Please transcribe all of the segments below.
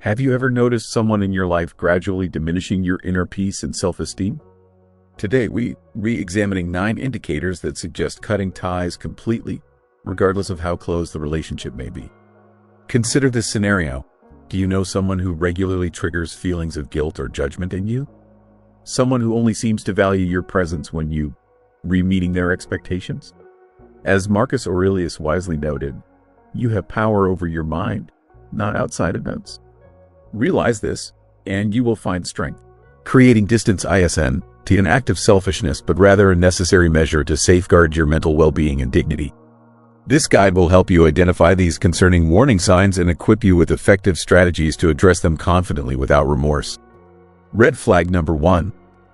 Have you ever noticed someone in your life gradually diminishing your inner peace and self-esteem? Today, we re-examining 9 indicators that suggest cutting ties completely, regardless of how close the relationship may be. Consider this scenario. Do you know someone who regularly triggers feelings of guilt or judgment in you? Someone who only seems to value your presence when you re-meeting their expectations? As Marcus Aurelius wisely noted, you have power over your mind, not outside events. Realize this, and you will find strength. Creating distance isn't an act of selfishness, but rather a necessary measure to safeguard your mental well-being and dignity. This guide will help you identify these concerning warning signs and equip you with effective strategies to address them confidently without remorse. Red flag number 1.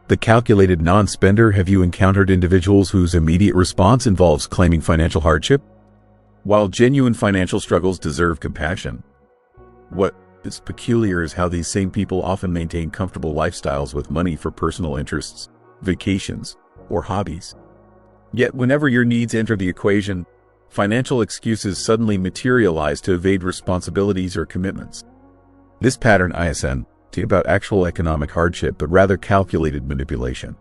The calculated non-spender. Have you encountered individuals whose immediate response involves claiming financial hardship? While genuine financial struggles deserve compassion, what is peculiar is how these same people often maintain comfortable lifestyles with money for personal interests, vacations, or hobbies. Yet whenever your needs enter the equation, financial excuses suddenly materialize to evade responsibilities or commitments. This pattern isn't about actual economic hardship, but rather calculated manipulation.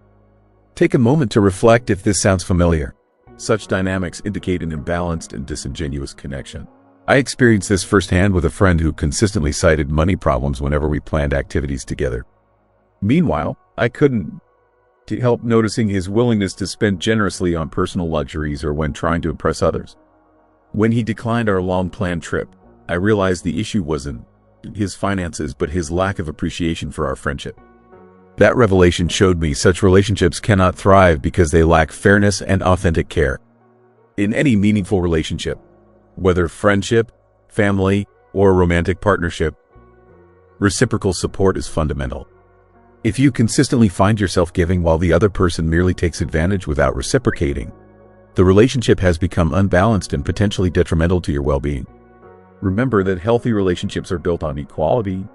Take a moment to reflect if this sounds familiar. Such dynamics indicate an imbalanced and disingenuous connection. I experienced this firsthand with a friend who consistently cited money problems whenever we planned activities together. Meanwhile, I couldn't help noticing his willingness to spend generously on personal luxuries or when trying to impress others. When he declined our long-planned trip, I realized the issue wasn't his finances, but his lack of appreciation for our friendship. That revelation showed me such relationships cannot thrive because they lack fairness and authentic care. In any meaningful relationship, whether friendship, family, or a romantic partnership, reciprocal support is fundamental. If you consistently find yourself giving while the other person merely takes advantage without reciprocating, the relationship has become unbalanced and potentially detrimental to your well-being. Remember that healthy relationships are built on equality,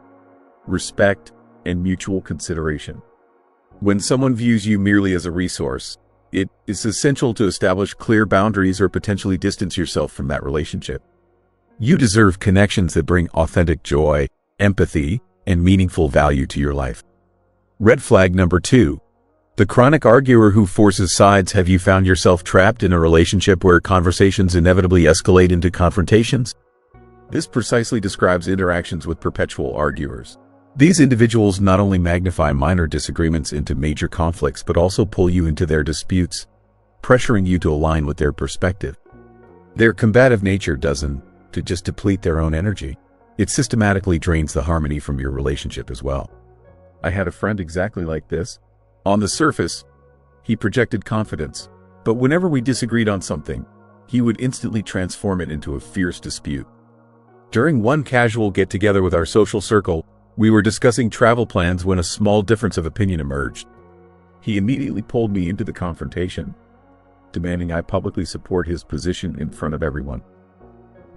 respect, and mutual consideration. When someone views you merely as a resource, it is essential to establish clear boundaries or potentially distance yourself from that relationship. You deserve connections that bring authentic joy, empathy, and meaningful value to your life. Red flag number 2. The chronic arguer who forces sides. Have you found yourself trapped in a relationship where conversations inevitably escalate into confrontations? This precisely describes interactions with perpetual arguers. These individuals not only magnify minor disagreements into major conflicts, but also pull you into their disputes, pressuring you to align with their perspective. Their combative nature doesn't just deplete their own energy. It systematically drains the harmony from your relationship as well. I had a friend exactly like this. On the surface, he projected confidence, but whenever we disagreed on something, he would instantly transform it into a fierce dispute. During one casual get-together with our social circle, we were discussing travel plans when a small difference of opinion emerged. He immediately pulled me into the confrontation, demanding I publicly support his position in front of everyone.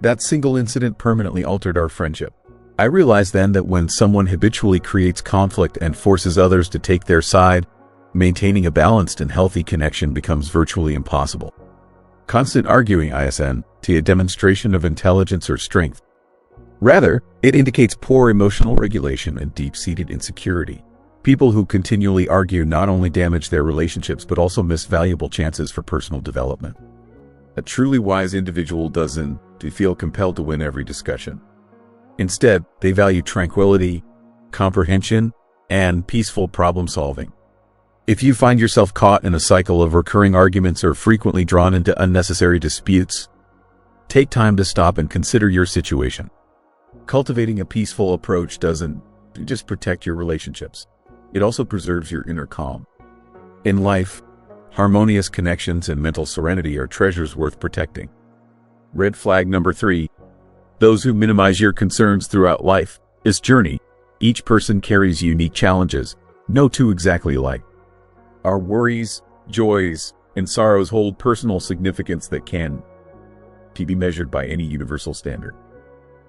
That single incident permanently altered our friendship. I realized then that when someone habitually creates conflict and forces others to take their side, maintaining a balanced and healthy connection becomes virtually impossible. Constant arguing isn't a demonstration of intelligence or strength. Rather, it indicates poor emotional regulation and deep-seated insecurity. People who continually argue not only damage their relationships but also miss valuable chances for personal development. A truly wise individual doesn't feel compelled to win every discussion. Instead, they value tranquility, comprehension, and peaceful problem-solving. If you find yourself caught in a cycle of recurring arguments or frequently drawn into unnecessary disputes, take time to stop and consider your situation. Cultivating a peaceful approach doesn't just protect your relationships. It also preserves your inner calm. In life, harmonious connections and mental serenity are treasures worth protecting. Red flag number 3. Those who minimize your concerns throughout life. This journey, each person carries unique challenges, no two exactly alike. Our worries, joys, and sorrows hold personal significance that can be measured by any universal standard.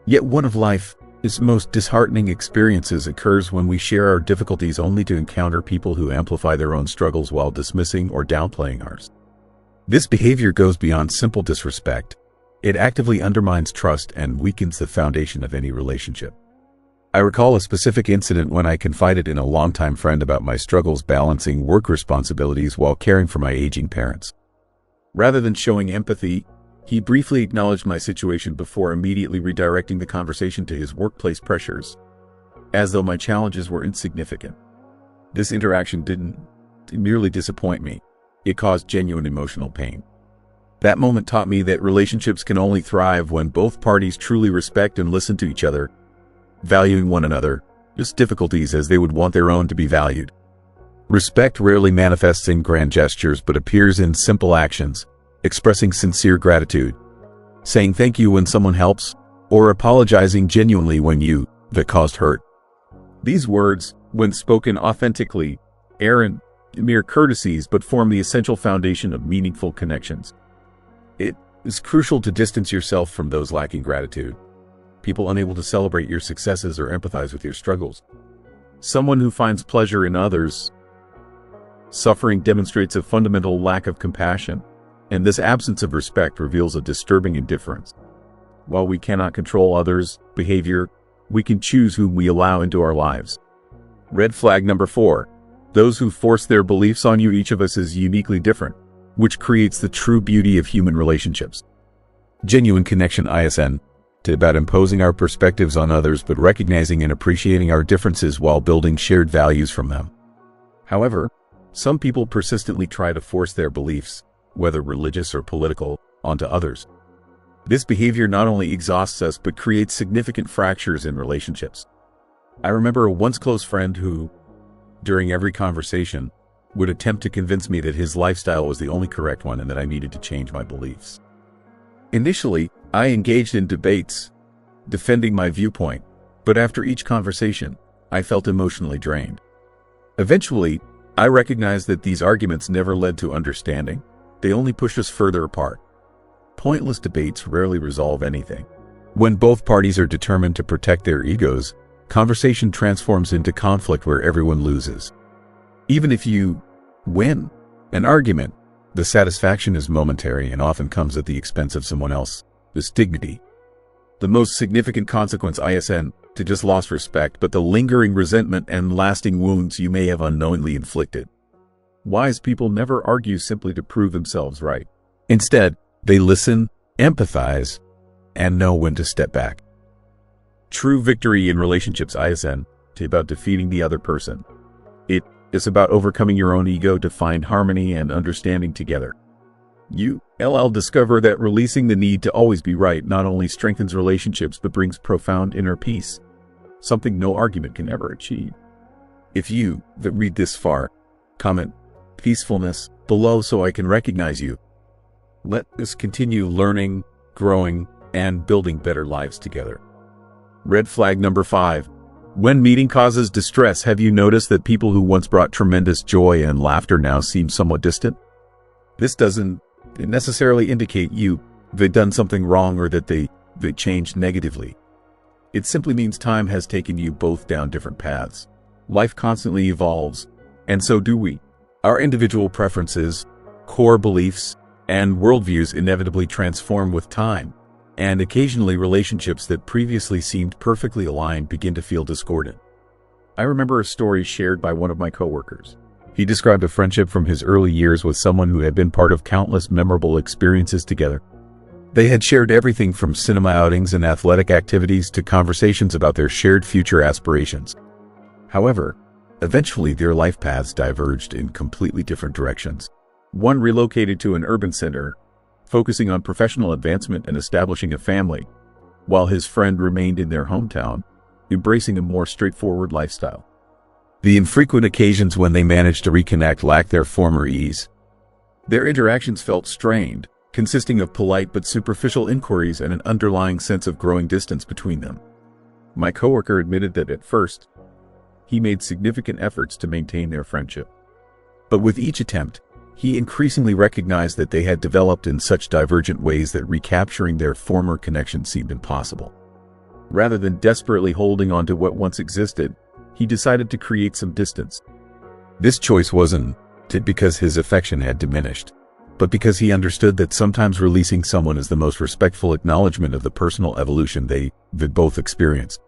Yet one of life's most disheartening experiences occurs when we share our difficulties only to encounter people who amplify their own struggles while dismissing or downplaying ours. This behavior goes beyond simple disrespect. It actively undermines trust and weakens the foundation of any relationship. I recall a specific incident when I confided in a longtime friend about my struggles balancing work responsibilities while caring for my aging parents. Rather than showing empathy, he briefly acknowledged my situation before immediately redirecting the conversation to his workplace pressures, as though my challenges were insignificant. This interaction didn't merely disappoint me, it caused genuine emotional pain. That moment taught me that relationships can only thrive when both parties truly respect and listen to each other, valuing one another, just difficulties as they would want their own to be valued. Respect rarely manifests in grand gestures but appears in simple actions, expressing sincere gratitude, saying thank you when someone helps, or apologizing genuinely when that caused hurt. These words, when spoken authentically, aren't mere courtesies but form the essential foundation of meaningful connections. It is crucial to distance yourself from those lacking gratitude, people unable to celebrate your successes or empathize with your struggles. Someone who finds pleasure in others' suffering demonstrates a fundamental lack of compassion, and this absence of respect reveals a disturbing indifference. While we cannot control others' behavior, we can choose whom we allow into our lives. Red flag number 4. Those who force their beliefs on you. Each of us is uniquely different, which creates the true beauty of human relationships. Genuine connection isn't about imposing our perspectives on others but recognizing and appreciating our differences while building shared values from them. However, some people persistently try to force their beliefs, whether religious or political, onto others. This behavior not only exhausts us but creates significant fractures in relationships. I remember a once close friend who, during every conversation, would attempt to convince me that his lifestyle was the only correct one and that I needed to change my beliefs. Initially, I engaged in debates, defending my viewpoint, but after each conversation, I felt emotionally drained. Eventually, I recognized that these arguments never led to understanding. They only pushed us further apart. Pointless debates rarely resolve anything. When both parties are determined to protect their egos, conversation transforms into conflict where everyone loses. Even if you win an argument, the satisfaction is momentary and often comes at the expense of someone else's dignity. The most significant consequence isn't to just lost respect, but the lingering resentment and lasting wounds you may have unknowingly inflicted. Wise people never argue simply to prove themselves right. Instead, they listen, empathize, and know when to step back. True victory in relationships isn't about defeating the other person. It is about overcoming your own ego to find harmony and understanding together. You'll discover that releasing the need to always be right not only strengthens relationships but brings profound inner peace, something no argument can ever achieve. If you that read this far, comment peacefulness below so I can recognize you. Let us continue learning, growing, and building better lives together. Red flag number 5. When meeting causes distress. Have you noticed that people who once brought tremendous joy and laughter now seem somewhat distant? This doesn't necessarily indicate they've done something wrong or that they changed negatively. It simply means time has taken you both down different paths. Life constantly evolves, and so do we. Our individual preferences, core beliefs, and worldviews inevitably transform with time, and occasionally relationships that previously seemed perfectly aligned begin to feel discordant. I remember a story shared by one of my coworkers. He described a friendship from his early years with someone who had been part of countless memorable experiences together. They had shared everything from cinema outings and athletic activities to conversations about their shared future aspirations. However, eventually their life paths diverged in completely different directions. One relocated to an urban center, focusing on professional advancement and establishing a family, while his friend remained in their hometown, embracing a more straightforward lifestyle. The infrequent occasions when they managed to reconnect lacked their former ease. Their interactions felt strained, consisting of polite but superficial inquiries and an underlying sense of growing distance between them. My coworker admitted that at first, he made significant efforts to maintain their friendship. But with each attempt, he increasingly recognized that they had developed in such divergent ways that recapturing their former connection seemed impossible. Rather than desperately holding on to what once existed, he decided to create some distance. This choice wasn't because his affection had diminished, but because he understood that sometimes releasing someone is the most respectful acknowledgement of the personal evolution they both experienced.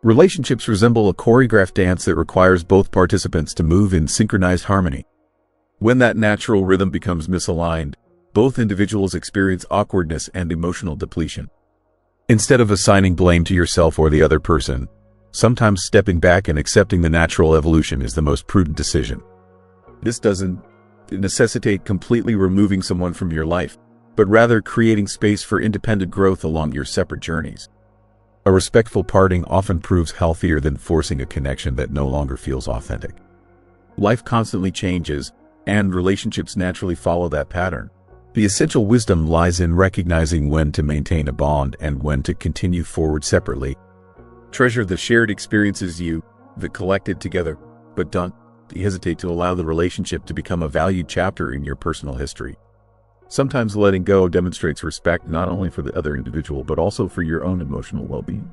Relationships resemble a choreographed dance that requires both participants to move in synchronized harmony. When that natural rhythm becomes misaligned, both individuals experience awkwardness and emotional depletion. Instead of assigning blame to yourself or the other person, sometimes stepping back and accepting the natural evolution is the most prudent decision. This doesn't necessitate completely removing someone from your life, but rather creating space for independent growth along your separate journeys. A respectful parting often proves healthier than forcing a connection that no longer feels authentic. Life constantly changes, and relationships naturally follow that pattern. The essential wisdom lies in recognizing when to maintain a bond and when to continue forward separately. Treasure the shared experiences you've collected together, but don't hesitate to allow the relationship to become a valued chapter in your personal history. Sometimes letting go demonstrates respect not only for the other individual, but also for your own emotional well-being.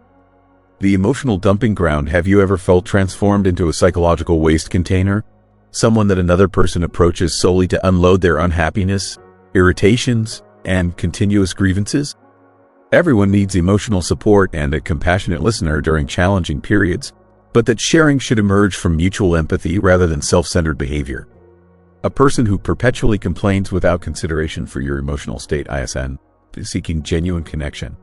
The emotional dumping ground. Have you ever felt transformed into a psychological waste container? Someone that another person approaches solely to unload their unhappiness, irritations, and continuous grievances? Everyone needs emotional support and a compassionate listener during challenging periods, but that sharing should emerge from mutual empathy rather than self-centered behavior. A person who perpetually complains without consideration for your emotional state is seeking genuine connection.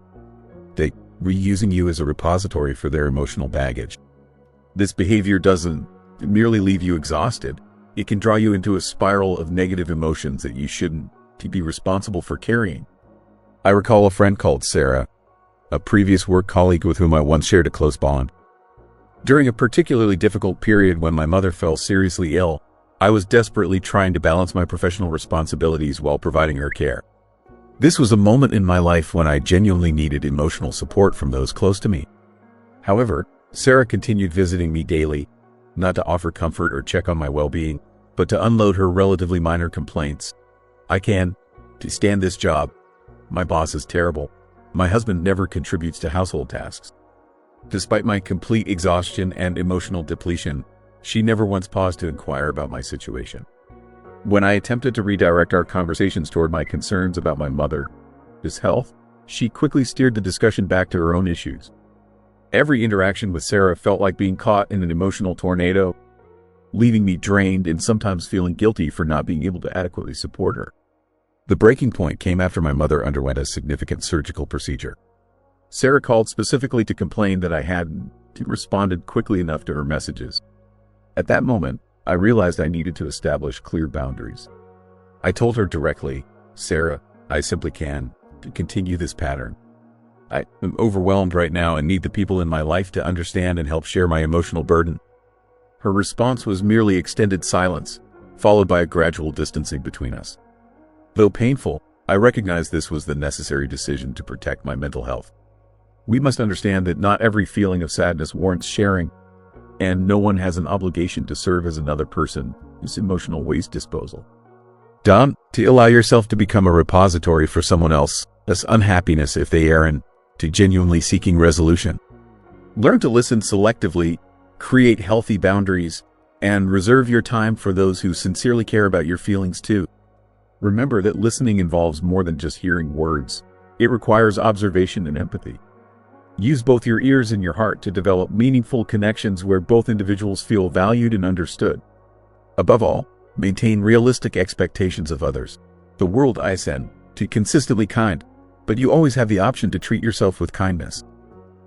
They reusing you as a repository for their emotional baggage. This behavior doesn't merely leave you exhausted. It can draw you into a spiral of negative emotions that you shouldn't be responsible for carrying. I recall a friend called Sarah, a previous work colleague with whom I once shared a close bond. During a particularly difficult period when my mother fell seriously ill, I was desperately trying to balance my professional responsibilities while providing her care. This was a moment in my life when I genuinely needed emotional support from those close to me. However, Sarah continued visiting me daily, not to offer comfort or check on my well-being, but to unload her relatively minor complaints. I can't stand this job. My boss is terrible. My husband never contributes to household tasks. Despite my complete exhaustion and emotional depletion, she never once paused to inquire about my situation. When I attempted to redirect our conversations toward my concerns about my mother's health, she quickly steered the discussion back to her own issues. Every interaction with Sarah felt like being caught in an emotional tornado, leaving me drained and sometimes feeling guilty for not being able to adequately support her. The breaking point came after my mother underwent a significant surgical procedure. Sarah called specifically to complain that I hadn't responded quickly enough to her messages. At that moment, I realized I needed to establish clear boundaries. I told her directly, "Sarah, I simply can't continue this pattern. I am overwhelmed right now and need the people in my life to understand and help share my emotional burden." Her response was merely extended silence, followed by a gradual distancing between us. Though painful, I recognized this was the necessary decision to protect my mental health. We must understand that not every feeling of sadness warrants sharing, and no one has an obligation to serve as another person's emotional waste disposal. Don't allow yourself to become a repository for someone else's unhappiness if they aren't genuinely seeking resolution. Learn to listen selectively, create healthy boundaries, and reserve your time for those who sincerely care about your feelings too. Remember that listening involves more than just hearing words. It requires observation and empathy. Use both your ears and your heart to develop meaningful connections where both individuals feel valued and understood. Above all, maintain realistic expectations of others. The world isn't consistently kind, but you always have the option to treat yourself with kindness.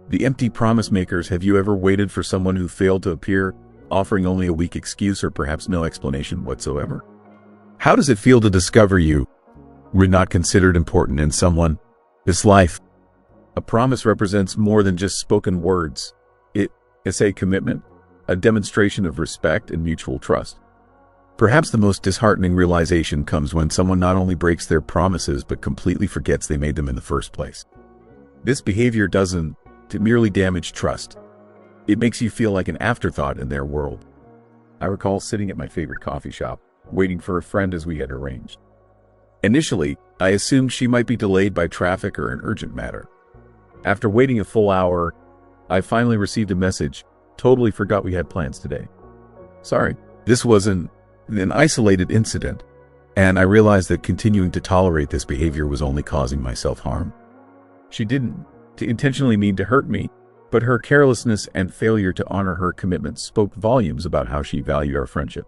The empty promise makers. Have you ever waited for someone who failed to appear, offering only a weak excuse or perhaps no explanation whatsoever? How does it feel to discover you were not considered important in someone's life? A promise represents more than just spoken words. It is a commitment, a demonstration of respect and mutual trust. Perhaps the most disheartening realization comes when someone not only breaks their promises but completely forgets they made them in the first place. This behavior doesn't merely damage trust. It makes you feel like an afterthought in their world. I recall sitting at my favorite coffee shop, waiting for a friend as we had arranged. Initially, I assumed she might be delayed by traffic or an urgent matter. After waiting a full hour, I finally received a message. "Totally forgot we had plans today. Sorry." This wasn't an isolated incident, and I realized that continuing to tolerate this behavior was only causing myself harm. She didn't intentionally mean to hurt me, but her carelessness and failure to honor her commitments spoke volumes about how she valued our friendship.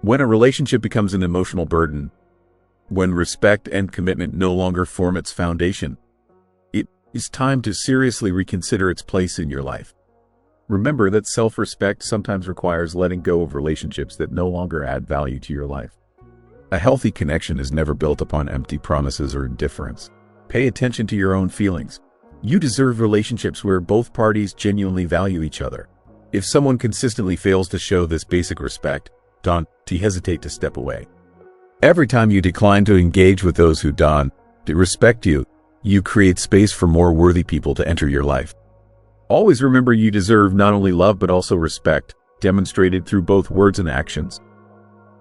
When a relationship becomes an emotional burden, when respect and commitment no longer form its foundation, it is time to seriously reconsider its place in your life. Remember that self-respect sometimes requires letting go of relationships that no longer add value to your life. A healthy connection is never built upon empty promises or indifference. Pay attention to your own feelings. You deserve relationships where both parties genuinely value each other. If someone consistently fails to show this basic respect, don't hesitate to step away. Every time you decline to engage with those who don't respect you, you create space for more worthy people to enter your life. Always remember you deserve not only love but also respect, demonstrated through both words and actions.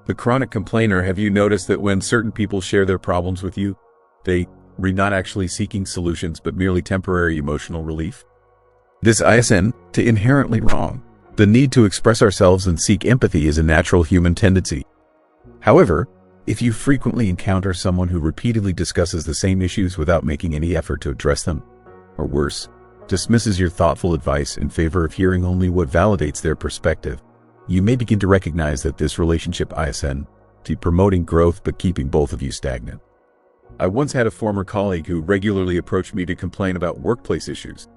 The chronic complainer, have you noticed that when certain people share their problems with you, they are not actually seeking solutions but merely temporary emotional relief? This isn't inherently wrong. The need to express ourselves and seek empathy is a natural human tendency. However, if you frequently encounter someone who repeatedly discusses the same issues without making any effort to address them, or worse, dismisses your thoughtful advice in favor of hearing only what validates their perspective, you may begin to recognize that this relationship isn't promoting growth but keeping both of you stagnant. I once had a former colleague who regularly approached me to complain about workplace issues.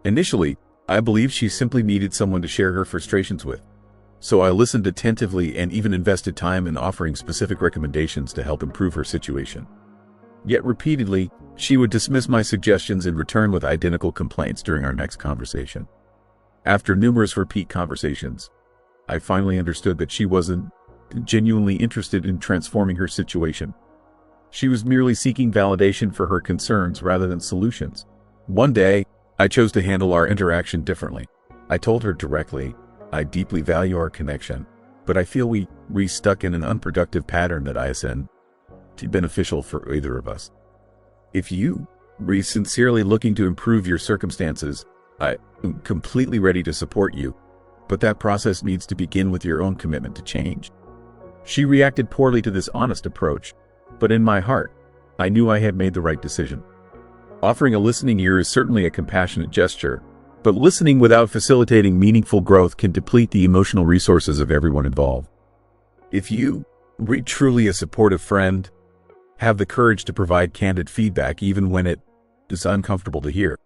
Initially, I believed she simply needed someone to share her frustrations with, so I listened attentively and even invested time in offering specific recommendations to help improve her situation. Yet repeatedly, she would dismiss my suggestions and return with identical complaints during our next conversation. After numerous repeat conversations, I finally understood that she wasn't genuinely interested in transforming her situation. She was merely seeking validation for her concerns rather than solutions. One day, I chose to handle our interaction differently. I told her directly, I deeply value our connection, but I feel we stuck in an unproductive pattern that isn't beneficial for either of us. If you are sincerely looking to improve your circumstances, I am completely ready to support you, but that process needs to begin with your own commitment to change. She reacted poorly to this honest approach, but in my heart, I knew I had made the right decision. Offering a listening ear is certainly a compassionate gesture, but listening without facilitating meaningful growth can deplete the emotional resources of everyone involved. If you are truly a supportive friend, have the courage to provide candid feedback even when it is uncomfortable to hear.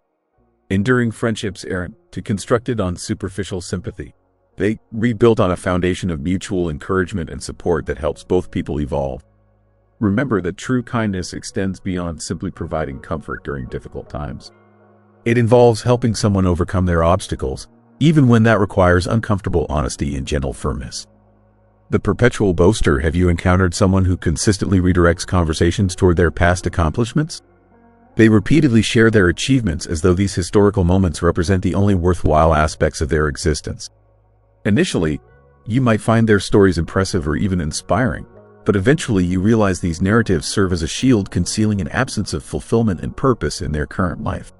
Enduring friendships aren't constructed on superficial sympathy. They rebuilt on a foundation of mutual encouragement and support that helps both people evolve. Remember that true kindness extends beyond simply providing comfort during difficult times. It involves helping someone overcome their obstacles, even when that requires uncomfortable honesty and gentle firmness. The perpetual boaster, have you encountered someone who consistently redirects conversations toward their past accomplishments? They repeatedly share their achievements as though these historical moments represent the only worthwhile aspects of their existence. Initially, you might find their stories impressive or even inspiring, but eventually you realize these narratives serve as a shield concealing an absence of fulfillment and purpose in their current life.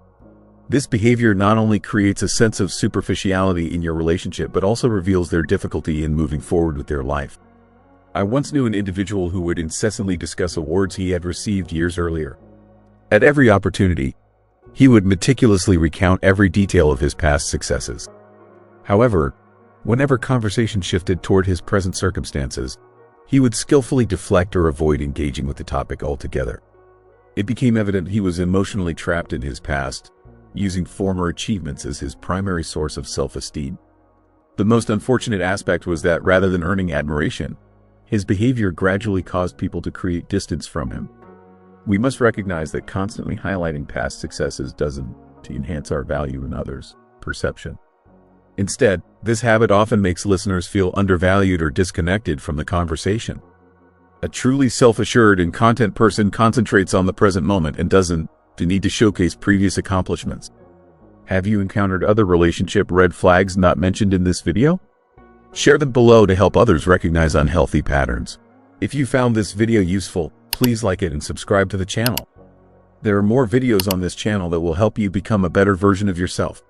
This behavior not only creates a sense of superficiality in your relationship but also reveals their difficulty in moving forward with their life. I once knew an individual who would incessantly discuss awards he had received years earlier. At every opportunity, he would meticulously recount every detail of his past successes. However, whenever conversation shifted toward his present circumstances, he would skillfully deflect or avoid engaging with the topic altogether. It became evident he was emotionally trapped in his past, using former achievements as his primary source of self-esteem. The most unfortunate aspect was that rather than earning admiration, his behavior gradually caused people to create distance from him. We must recognize that constantly highlighting past successes doesn't enhance our value in others' perception. Instead, this habit often makes listeners feel undervalued or disconnected from the conversation. A truly self-assured and content person concentrates on the present moment and doesn't need to showcase previous accomplishments. Have you encountered other relationship red flags not mentioned in this video? Share them below to help others recognize unhealthy patterns. If you found this video useful, please like it and subscribe to the channel. There are more videos on this channel that will help you become a better version of yourself.